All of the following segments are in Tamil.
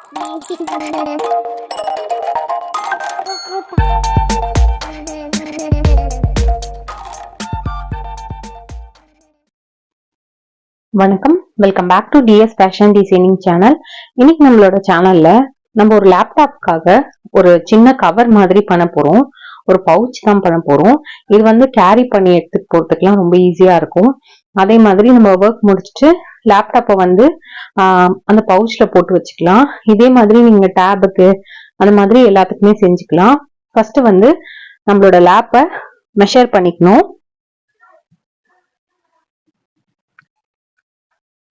வணக்கம், welcome back to DS fashion designing channel. இன்னைக்கு நம்மளோட சேனல்ல நம்ம ஒரு லேப்டாப்காக ஒரு சின்ன கவர் மாதிரி பண்ண போறோம். ஒரு பவுச் தான் பண்ண போறோம். இது வந்து கேரி பண்ணி எடுத்துட்டு போறதுக்குலாம் ரொம்ப ஈஸியா இருக்கும். அதே மாதிரி நம்ம ஒர்க் முடிச்சுட்டு லேப்டாப்பை வந்து அந்த பவுச்ல போட்டு வச்சுக்கலாம். இதே மாதிரி நீங்க டேபுக்கு அந்த மாதிரி எல்லாத்துக்குமே செஞ்சுக்கலாம். ஃபர்ஸ்ட் வந்து நம்மளோட லேப்பை மெஷர் பண்ணிக்கணும்.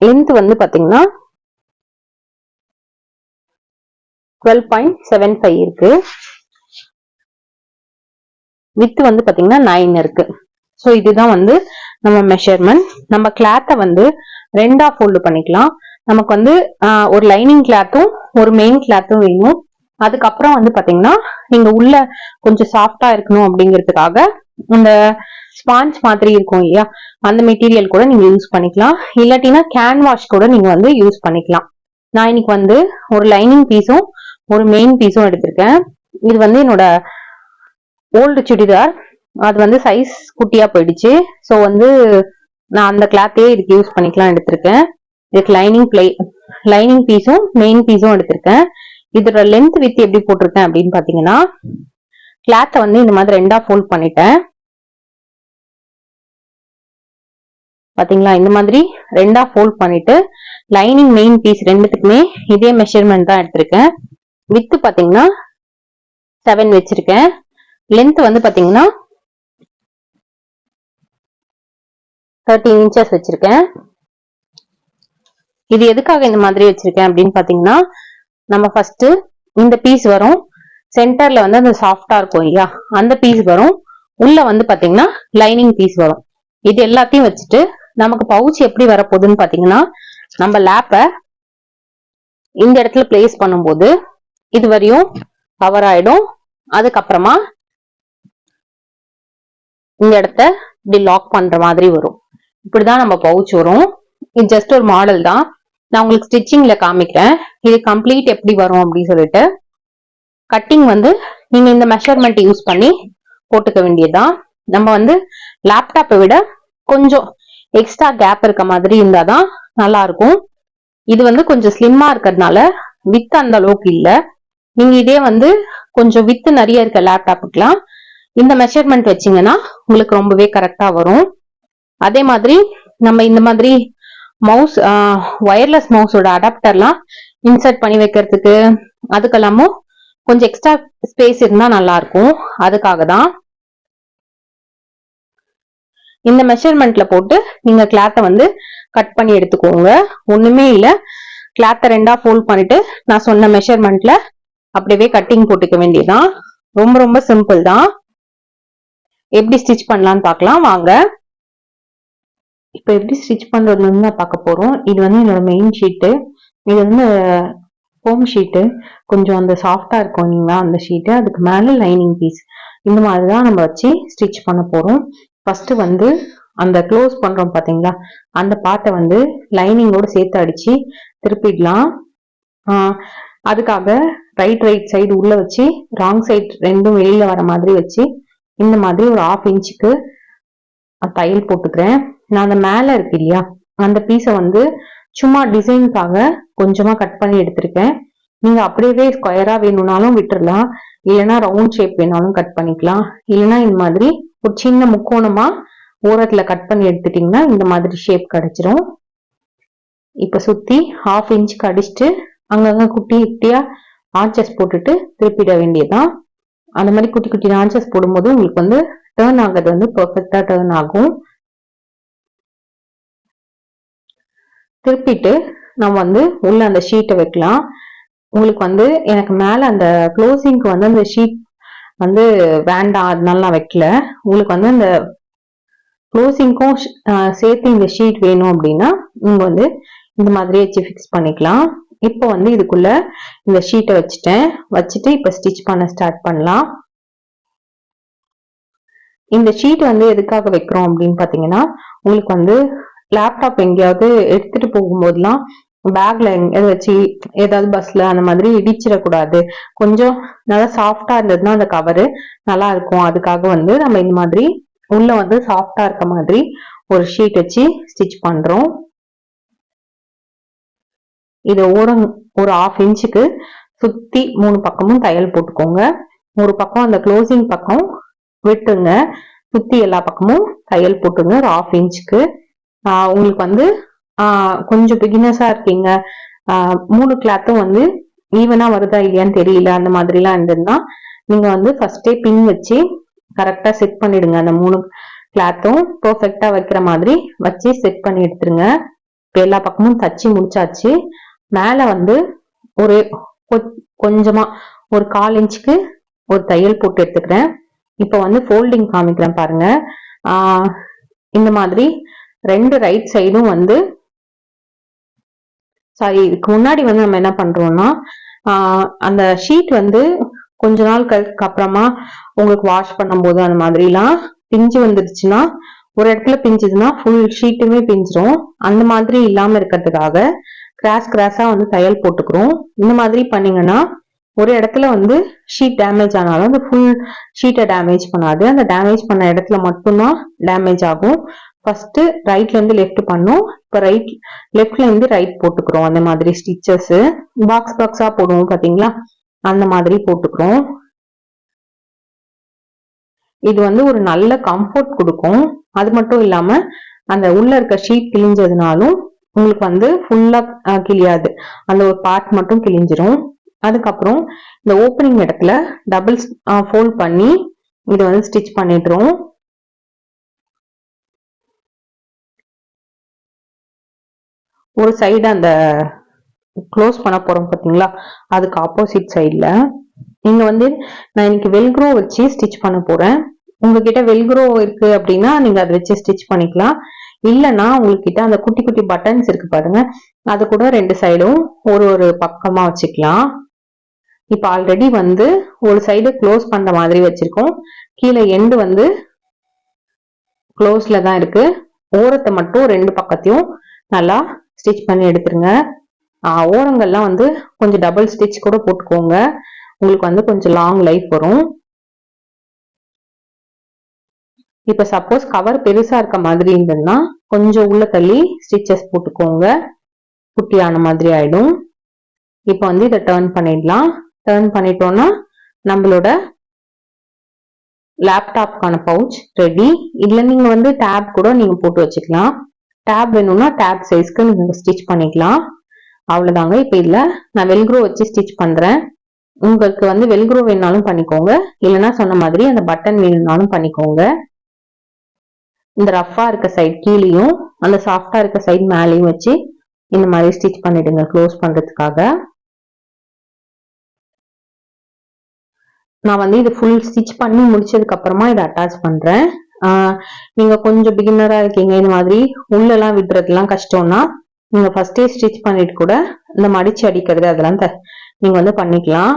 லென்த் வந்து பாத்தீங்கன்னா 12.75 இருக்கு. வித் வந்து பாத்தீங்கன்னா 9 இருக்கு. சோ இதுதான் வந்து நம்ம மெஷர்மெண்ட். நம்ம கிளாத்தை வந்து ரெண்டா ஃபோல்டு பண்ணிக்கலாம். நமக்கு வந்து ஒரு லைனிங் கிளாத்தும் ஒரு மெயின் கிளாத்தும் வேணும். அதுக்கப்புறம் வந்து பாத்தீங்கன்னா நீங்க உள்ள கொஞ்சம் சாஃப்டா இருக்கணும் அப்படிங்கிறதுக்காக இந்த ஸ்பாஞ்ச் மாதிரி இருக்கும் இல்லையா, அந்த மெட்டீரியல் கூட நீங்க யூஸ் பண்ணிக்கலாம். இல்லாட்டினா கேன்வாஷ் கூட நீங்க வந்து யூஸ் பண்ணிக்கலாம். நான் இன்னைக்கு வந்து ஒரு லைனிங் பீஸும் ஒரு மெயின் பீஸும் எடுத்திருக்கேன். இது வந்து என்னோட ஓல்டு சுடிதார். அது வந்து சைஸ் குட்டியா போயிடுச்சு. ஸோ வந்து நான் அந்த கிளாத்தையே இதுக்கு யூஸ் பண்ணிக்கலாம் எடுத்திருக்கேன். இதுக்கு லைனிங் பீஸும் மெயின் பீஸும் எடுத்திருக்கேன். இதோட லென்த் வித் எப்படி போட்டிருக்கேன் அப்படின்னு பாத்தீங்கன்னா, கிளாத்தை வந்து இந்த மாதிரி ரெண்டா ஃபோல்ட் பண்ணிட்டேன். பாத்தீங்களா, இந்த மாதிரி ரெண்டா ஃபோல்ட் பண்ணிட்டு லைனிங் மெயின் பீஸ் ரெண்டுத்துக்குமே இதே மெஷர்மெண்ட் தான் எடுத்திருக்கேன். வித் பாத்தீங்கன்னா 7 வச்சிருக்கேன். லென்த் வந்து பாத்தீங்கன்னா 13 இன்ச்சஸ் வச்சிருக்கேன். இது எதுக்காக இந்த மாதிரி வச்சிருக்கேன் அப்படின்னு பாத்தீங்கன்னா, நம்ம ஃபர்ஸ்ட் இந்த பீஸ் வரும், சென்டர்ல வந்து அந்த சாஃப்டா இருக்கும் இல்லையா, அந்த பீஸ் வரும். உள்ள வந்து பாத்தீங்கன்னா லைனிங் பீஸ் வரும். இது எல்லாத்தையும் வச்சுட்டு நமக்கு பவுச் எப்படி வரப்போகுதுன்னு பாத்தீங்கன்னா, நம்ம லேப்பை இந்த இடத்துல பிளேஸ் பண்ணும்போது இது வரையும் கவர் ஆயிடும். அதுக்கப்புறமா இந்த இடத்த இப்படி லாக் பண்ற மாதிரி வரும். இப்படிதான் நம்ம பவுச் வரும். இது ஜஸ்ட் ஒரு மாடல் தான். நான் உங்களுக்கு ஸ்டிச்சிங்ல காமிக்கிறேன் இது கம்ப்ளீட் எப்படி வரும் அப்படின்னு சொல்லிட்டு. கட்டிங் வந்து நீங்க இந்த மெஷர்மெண்ட் யூஸ் பண்ணி போட்டுக்க வேண்டியதுதான். நம்ம வந்து லேப்டாப்பை விட கொஞ்சம் எக்ஸ்ட்ரா கேப் இருக்க மாதிரி இருந்தாதான் நல்லா இருக்கும். இது வந்து கொஞ்சம் ஸ்லிம்மா இருக்கிறதுனால வித் அந்த அளவுக்கு இல்ல. நீங்க இதே வந்து கொஞ்சம் வித்து நிறைய இருக்க லேப்டாப்புக்கெல்லாம் இந்த மெஷர்மெண்ட் வச்சீங்கன்னா உங்களுக்கு ரொம்பவே கரெக்டா வரும். அதே மாதிரி நம்ம இந்த மாதிரி மவுஸ் ஒயர்லெஸ் மவுஸோட அடாப்டர்லாம் இன்சர்ட் பண்ணி வைக்கிறதுக்கு அதுக்கெல்லாமும் கொஞ்சம் எக்ஸ்ட்ரா ஸ்பேஸ் இருந்தா நல்லா இருக்கும். அதுக்காக தான் இந்த மெஷர்மெண்ட்ல போட்டு நீங்க கிளாத்தை வந்து கட் பண்ணி எடுத்துக்கோங்க. ஒண்ணுமே இல்ல, கிளாத்தை ரெண்டா ஃபோல்ட் பண்ணிட்டு நான் சொன்ன மெஷர்மெண்ட்ல அப்படியே கட்டிங் போட்டுக்க வேண்டியதுதான். ரொம்ப ரொம்ப சிம்பிள் தான். எப்படி ஸ்டிச் பண்ணலாம்னு பார்க்கலாம் வாங்க. இப்ப எப்படி ஸ்டிச் பண்றதுன்னு தான் பார்க்க போறோம். இது வந்து என்னோட மெயின் ஷீட்டு. இது வந்து ஹோம் ஷீட்டு. கொஞ்சம் அந்த சாஃப்டா இருக்கும் இல்லைங்களா அந்த ஷீட்டு. அதுக்கு மேல லைனிங் பீஸ். இந்த மாதிரிதான் நம்ம வச்சு ஸ்டிச் பண்ண போறோம். ஃபர்ஸ்ட் வந்து அந்த க்ளோஸ் பண்றோம் பாத்தீங்களா, அந்த பார்ட்டை வந்து லைனிங்கோட சேர்த்து அடிச்சு திருப்பிடலாம். அதுக்காக ரைட் சைடு உள்ள வச்சு ராங் சைடு ரெண்டும் வெளியில வர மாதிரி வச்சு இந்த மாதிரி ஒரு 1/2 இன்ச்சுக்கு தையல் போட்டுக்கிறேன். நான் அந்த மேல இருக்கு இல்லையா அந்த பீஸை வந்து சும்மா டிசைனுக்காக கொஞ்சமா கட் பண்ணி எடுத்திருக்கேன். நீங்க அப்படியே ஸ்கொயரா வேணும்னாலும் விட்டுறலாம், இல்லைன்னா ரவுண்ட் ஷேப் வேணாலும் கட் பண்ணிக்கலாம். இல்லைன்னா இந்த மாதிரி ஒரு சின்ன முக்கோணமா ஓரத்துல கட் பண்ணி எடுத்துட்டீங்கன்னா இந்த மாதிரி ஷேப் கிடைச்சிரும். இப்ப சுத்தி 1/2 இன்ச்சுக்கு அடிச்சுட்டு அங்கங்க குட்டி குட்டியா ஆன்ச்சஸ் போட்டுட்டு திருப்பிட வேண்டியதுதான். அந்த மாதிரி குட்டி குட்டி ஆன்ச்சஸ் போடும்போது உங்களுக்கு வந்து டர்ன் ஆகிறது வந்து பெர்ஃபெக்டா டர்ன் ஆகும். திருப்பிட்டு நம்ம வந்து உள்ள அந்த ஷீட்டை வைக்கலாம். உங்களுக்கு வந்து எனக்கு மேல அந்த க்ளோசிங்க்கு வந்து அந்த ஷீட் வந்து வேண்டாம், அதனால நான் வைக்கல. உங்களுக்கு வந்து அந்த க்ளோசிங்க்கும் சேர்த்து இந்த ஷீட் வேணும் அப்படின்னா நீங்க வந்து இந்த மாதிரி வச்சு ஃபிக்ஸ் பண்ணிக்கலாம். இப்போ வந்து இதுக்குள்ள இந்த ஷீட்டை வச்சுட்டு இப்ப ஸ்டிச் பண்ண ஸ்டார்ட் பண்ணலாம். இந்த ஷீட் வந்து எதுக்காக வைக்கிறோம் அப்படின்னு பாத்தீங்கன்னா, உங்களுக்கு வந்து லேப்டாப் எங்கேயாவது எடுத்துட்டு போகும்போதெல்லாம் பேக்ல வச்சு ஏதாவது பஸ்ல அந்த மாதிரி இடிச்சிடக்கூடாது. கொஞ்சம் நல்லா சாஃப்டா இருந்ததுன்னா அந்த கவரு நல்லா இருக்கும். அதுக்காக வந்து நம்ம இந்த மாதிரி உள்ள வந்து சாஃப்டா இருக்க மாதிரி ஒரு ஷீட் வச்சு ஸ்டிச் பண்றோம். இது ஓரம் ஒரு 1/2 இன்ச்சுக்கு சுத்தி 3 பக்கமும் தையல் போட்டுக்கோங்க. ஒரு பக்கம் அந்த க்ளோசிங் பக்கம் விட்டுங்க, சுத்தி எல்லா பக்கமும் தையல் போட்டுங்க ஒரு 1/2 இன்ச்சுக்கு. உங்களுக்கு வந்து கொஞ்சம் பிகினர்ஸா இருக்கீங்க, 3 கிளாத்தும் வந்து ஈவனா வருதா இல்லையான்னு தெரியல, அந்த மாதிரி எல்லாம் இருந்ததுன்னா நீங்க வந்து ஃபர்ஸ்டே பின் வச்சு கரெக்டா செட் பண்ணிடுங்க. அந்த 3 கிளாத்தும் பெர்ஃபெக்டா வைக்கிற மாதிரி வச்சு செட் பண்ணி எடுத்துருங்க. எல்லா பக்கமும் தச்சு முடிச்சாச்சு. மேல வந்து ஒரு கொஞ்சமா ஒரு 1/4 இன்ச்சுக்கு ஒரு தையல் போட்டு எடுத்துக்கிறேன். இப்ப வந்து ஃபோல்டிங் காமிக்கிறேன் பாருங்க. இந்த மாதிரி 2 ரைட் சைடும் வந்து சாரி, இதுக்கு முன்னாடி வந்து நம்ம என்ன பண்றோம்னா அந்த ஷீட் வந்து கொஞ்ச நாள் அப்புறமா உங்களுக்கு வாஷ் பண்ணும்போது அந்த மாதிரி எல்லாம் பிஞ்சு வந்துருச்சுன்னா, ஒரு இடத்துல பிஞ்சுதுன்னா ஃபுல் ஷீட்டுமே பிஞ்சிரும். அந்த மாதிரி இல்லாம இருக்கிறதுக்காக கிராஸா வந்து தையல் போட்டுக்கிறோம். இந்த மாதிரி பண்ணீங்கன்னா ஒரு இடத்துல வந்து ஷீட் டேமேஜ் ஆனாலும் அந்த ஃபுல் ஷீட்டை டேமேஜ் பண்ணாது. அந்த டேமேஜ் பண்ண இடத்துல மட்டும்தான் டேமேஜ் ஆகும். ஃபர்ஸ்ட் ரைட்ல இருந்து லெஃப்ட் பண்ணும், இப்ப லெஃப்ட்ல இருந்து ரைட் போட்டுக்கிறோம். அந்த மாதிரி ஸ்டிச்சஸ் பாக்ஸா போடுவோம் பாத்தீங்களா, அந்த மாதிரி போட்டுக்கிறோம். இது வந்து ஒரு நல்ல கம்ஃபர்ட் கொடுக்கும். அது மட்டும் இல்லாம அந்த உள்ள இருக்க ஷீட் கிழிஞ்சதுனாலும் உங்களுக்கு வந்து ஃபுல்லா கிழியாது, அந்த ஒரு பார்ட் மட்டும் கிழிஞ்சிரும். அதுக்கப்புறம் இந்த ஓப்பனிங் இடத்துல டபுள் ஃபோல்ட் பண்ணி இதை வந்து ஸ்டிச் பண்ணிடுறோம். ஒரு சைடு அந்த க்ளோஸ் பண்ண போறோம் பாத்தீங்களா, அதுக்கு ஆப்போசிட் சைட்ல நீங்க வந்து நான் இன்னைக்கு வெல்க்ரோ வச்சு ஸ்டிச் பண்ண போறேன். உங்ககிட்ட வெல்க்ரோ இருக்கு அப்படின்னா நீங்க அதை வச்சு ஸ்டிச் பண்ணிக்கலாம். இல்லைன்னா உங்ககிட்ட அந்த குட்டி குட்டி பட்டன்ஸ் இருக்கு பாருங்க, அது கூட 2 சைடும் ஒரு பக்கமா வச்சுக்கலாம். இப்ப ஆல்ரெடி வந்து ஒரு சைடு க்ளோஸ் பண்ற மாதிரி வச்சிருக்கோம், கீழே எண்டு வந்து க்ளோஸ்ல தான் இருக்கு. ஓரத்தை மட்டும் 2 பக்கத்தையும் நல்லா ஸ்டிச் பண்ணி எடுத்துருங்க. ஓரங்கள்லாம் வந்து கொஞ்சம் டபுள் ஸ்டிச் கூட போட்டுக்கோங்க, உங்களுக்கு வந்து கொஞ்சம் லாங் லைஃப் வரும். இப்ப சப்போஸ் கவர் பெருசா இருக்க மாதிரி இருந்ததுன்னா கொஞ்சம் உள்ள தள்ளி ஸ்டிச்சஸ் போட்டுக்கோங்க, குட்டியான மாதிரி ஆயிடும். இப்ப வந்து இதை டர்ன் பண்ணிடலாம். டர்ன் பண்ணிட்டோம்னா நம்மளோட லேப்டாப்கான பவுச் ரெடி. இதுல நீங்க வந்து டேப் கூட நீங்க போட்டு வச்சுக்கலாம். டேப் வேணும்னா டேப் சைஸ்க்கு நீங்க ஸ்டிச் பண்ணிக்கலாம். அவ்வளவுதாங்க. இப்ப இதுல நான் வெல்க்ரோ வச்சு ஸ்டிச் பண்றேன். உங்களுக்கு வந்து வெல்க்ரோ வேணாலும் பண்ணிக்கோங்க, இல்லைன்னா சொன்ன மாதிரி அந்த பட்டன் வேணும்னாலும் பண்ணிக்கோங்க. இந்த ரஃபா இருக்க சைட் கீழேயும் அந்த சாஃப்டா இருக்க சைட் மேலேயும் வச்சு இந்த மாதிரி ஸ்டிச் பண்ணிடுங்க க்ளோஸ் பண்றதுக்காக. நான் வந்து இது ஃபுல் ஸ்டிச் பண்ணி முடிச்சதுக்கு அப்புறமா இதை அட்டாச் பண்றேன். நீங்க கொஞ்சம் பிகினரா இருக்கீங்க, இந்த மாதிரி உள்ளெல்லாம் விடுறதுலாம் கஷ்டம்னா நீங்க ஃபர்ஸ்டே ஸ்டிச் பண்ணிட்டு கூட இந்த மடிச்சு அடிக்கிறது அதெல்லாம் நீங்க வந்து பண்ணிக்கலாம்.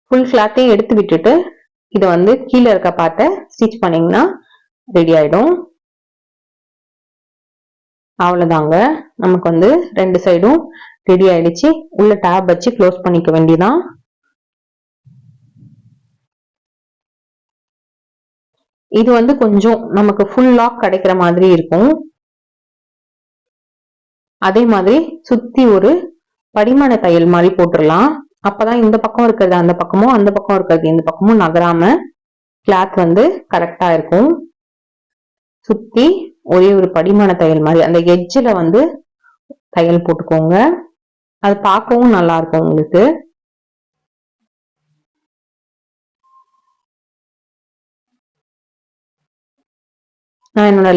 ஃபுல் கிளாத்தையும் எடுத்து விட்டுட்டு இதை வந்து கீழே இருக்க பார்ட்டை ஸ்டிச் பண்ணீங்கன்னா ரெடி ஆயிடும். அவ்வளவுதாங்க, நமக்கு வந்து 2 சைடும் ரெடி ஆயிடுச்சு. உள்ள டேப் வச்சு க்ளோஸ் பண்ணிக்க வேண்டியதான். இது வந்து கொஞ்சம் நமக்கு ஃபுல் லாக் கிடைக்கிற மாதிரி இருக்கும். அதே மாதிரி சுத்தி ஒரு படிமான தையல் மாதிரி போட்டுடலாம். அப்பதான் இந்த பக்கம் இருக்கிறது அந்த பக்கமும், அந்த பக்கம் இருக்கிறது இந்த பக்கமும் நகராம கிளாத் வந்து கரெக்டா இருக்கும். சுத்தி ஒரே ஒரு படிமான தையல் மாதிரி அந்த எட்ஜ்ல வந்து தையல் போட்டுக்கோங்க, அது பார்க்கவும் நல்லா இருக்கும் உங்களுக்கு. நான் என்னோட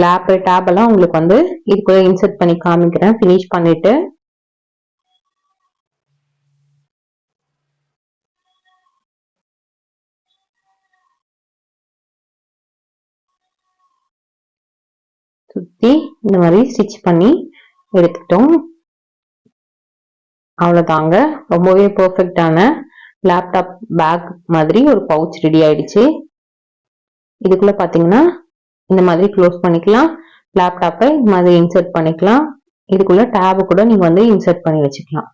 டேப் எல்லாம் உங்களுக்கு வந்து இதுக்குள்ள இன்சர்ட் பண்ணி காமிக்கிறேன் பினிஷ் பண்ணிட்டு. சுத்தி இந்த மாதிரி ஸ்டிச் பண்ணி எடுத்துட்டோம். அவ்வளவுதாங்க, ரொம்பவே பெர்ஃபெக்டான லேப்டாப் பேக் மாதிரி ஒரு பவுச் ரெடி ஆயிடுச்சு. இதுக்குள்ள பாத்தீங்கன்னா இந்த மாதிரி க்ளோஸ் பண்ணிக்கலாம். லேப்டாப்பை இது மாதிரி இன்சர்ட் பண்ணிக்கலாம். இதுக்குள்ள டேப் கூட நீங்க வந்து இன்சர்ட் பண்ணி வச்சுக்கலாம்.